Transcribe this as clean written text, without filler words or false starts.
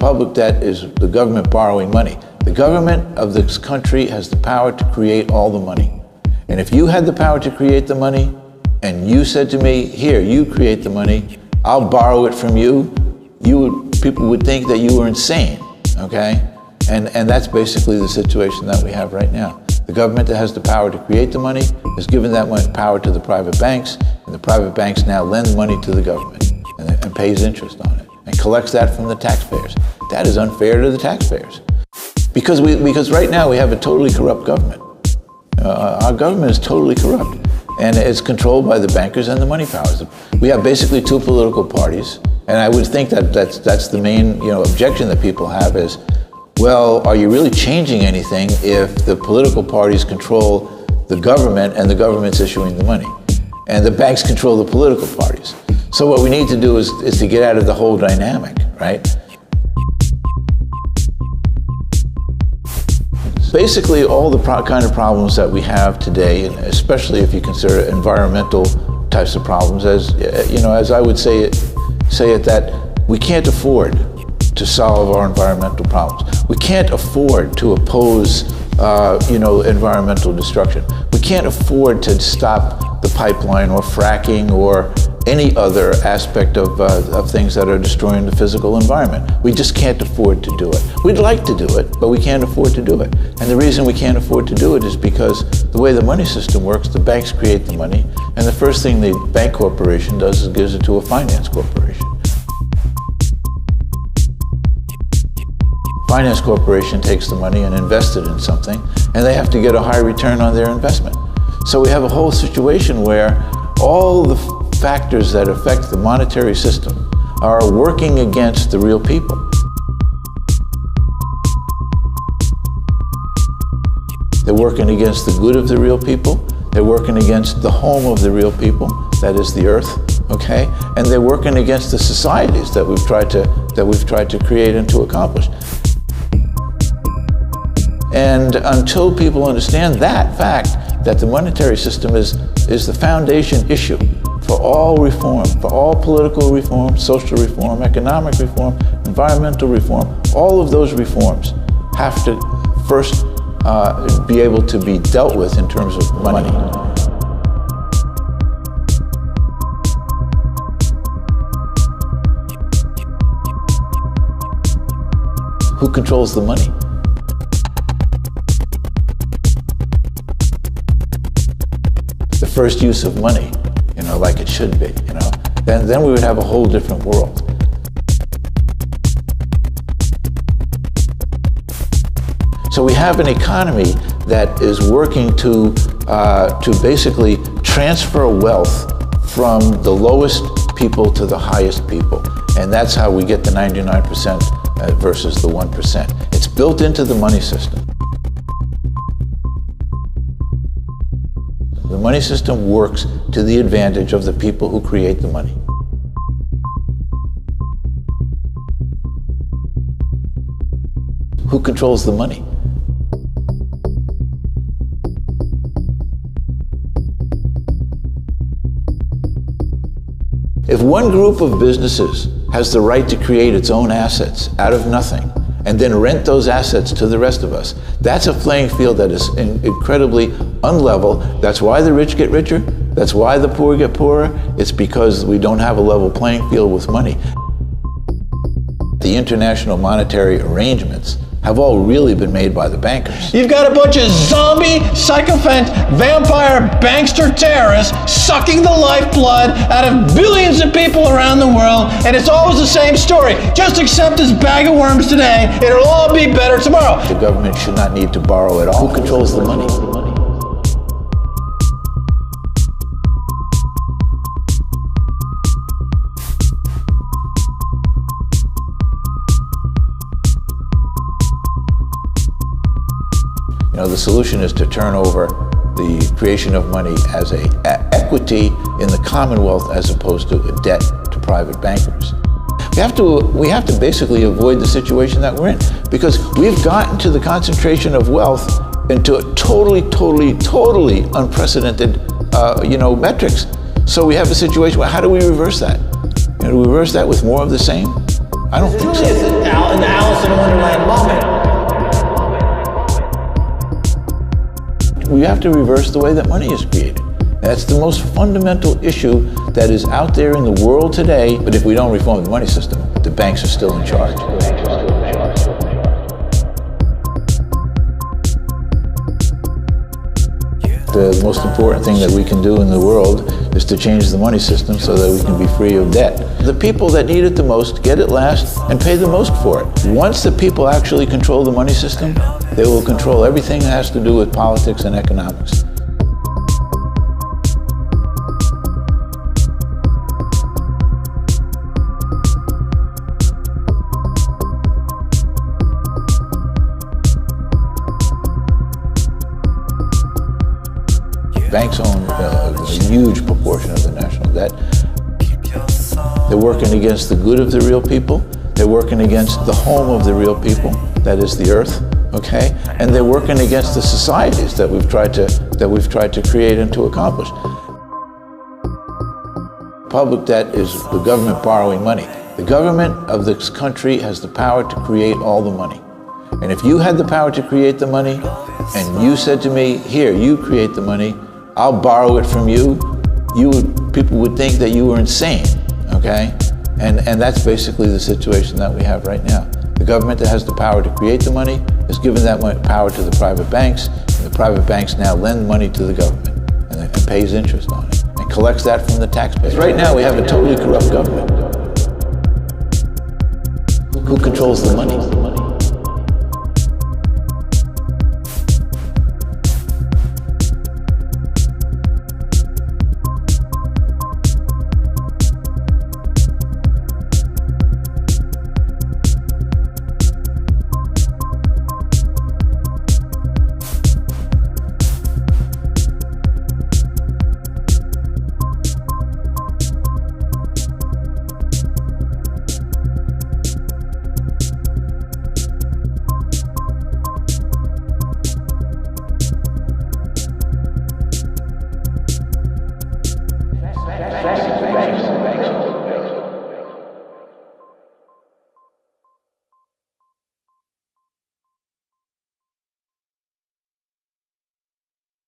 public debt is the government borrowing money. The government of this country has the power to create all the money. And if you had the power to create the money, and you said to me, here, you create the money, I'll borrow it from you, people would think that you were insane, okay? And that's basically the situation that we have right now. The government that has the power to create the money has given that power to the private banks, and the private banks now lend money to the government and pays interest on it and collects that from the taxpayers. That is unfair to the taxpayers. Because right now we have a totally corrupt government. Our government is totally corrupt, and it's controlled by the bankers and the money powers. We have basically two political parties, and I would think that that's the main objection that people have is, well, are you really changing anything if the political parties control the government and the government's issuing the money? And the banks control the political parties. So what we need to do is to get out of the whole dynamic, right? Basically, all the kind of problems that we have today, and especially if you consider environmental types of problems, as I would say it, that we can't afford to solve our environmental problems. We can't afford to oppose, environmental destruction. We can't afford to stop the pipeline or fracking or any other aspect of things that are destroying the physical environment. We just can't afford to do it. We'd like to do it, but we can't afford to do it. And the reason we can't afford to do it is because the way the money system works, the banks create the money, and the first thing the bank corporation does is gives it to a finance corporation. Finance corporation takes the money and invests it in something, and they have to get a high return on their investment. So we have a whole situation where all the factors that affect the monetary system are working against the real people. They're working against the good of the real people. They're working against the home of the real people, that is the earth, okay? And they're working against the societies that we've tried to create and to accomplish. And until people understand that fact, that the monetary system is the foundation issue for all reform, for all political reform, social reform, economic reform, environmental reform, all of those reforms have to first be able to be dealt with in terms of money. Who controls the money? The first use of money, like it should be, then we would have a whole different world. So we have an economy that is working to basically transfer wealth from the lowest people to the highest people. And that's how we get the 99% versus the 1%. It's built into the money system. The money system works to the advantage of the people who create the money. Who controls the money? If one group of businesses has the right to create its own assets out of nothing and then rent those assets to the rest of us, that's a playing field that is incredibly unlevel. That's why the rich get richer. That's why the poor get poorer. It's because we don't have a level playing field with money. The international monetary arrangements have all really been made by the bankers. You've got a bunch of zombie, sycophant, vampire, bankster terrorists sucking the lifeblood out of billions of people around the world, and it's always the same story. Just accept this bag of worms today, it'll all be better tomorrow. The government should not need to borrow at all. Who controls the money? The solution is to turn over the creation of money as an equity in the Commonwealth as opposed to a debt to private bankers. We have to basically avoid the situation that we're in, because we've gotten to the concentration of wealth into a totally unprecedented metrics. So we have a situation where how do we reverse that? Do we reverse that with more of the same? I don't think so. It's an Alice in Wonderland moment. We have to reverse the way that money is created. That's the most fundamental issue that is out there in the world today. But if we don't reform the money system, the banks are still in charge. The most important thing that we can do in the world is to change the money system so that we can be free of debt. The people that need it the most get it last and pay the most for it. Once the people actually control the money system, they will control everything that has to do with politics and economics. Banks own a huge proportion of the national debt. They're working against the good of the real people. They're working against the home of the real people, that is the earth, okay? And they're working against the societies that we've tried to create and to accomplish. Public debt is the government borrowing money. The government of this country has the power to create all the money. And if you had the power to create the money, and you said to me, here, you create the money, I'll borrow it from you, people would think that you were insane, okay? And that's basically the situation that we have right now. The government that has the power to create the money has given that power to the private banks, and the private banks now lend money to the government and pays interest on it and collects that from the taxpayers. Right now we have a totally corrupt government. Who controls the money?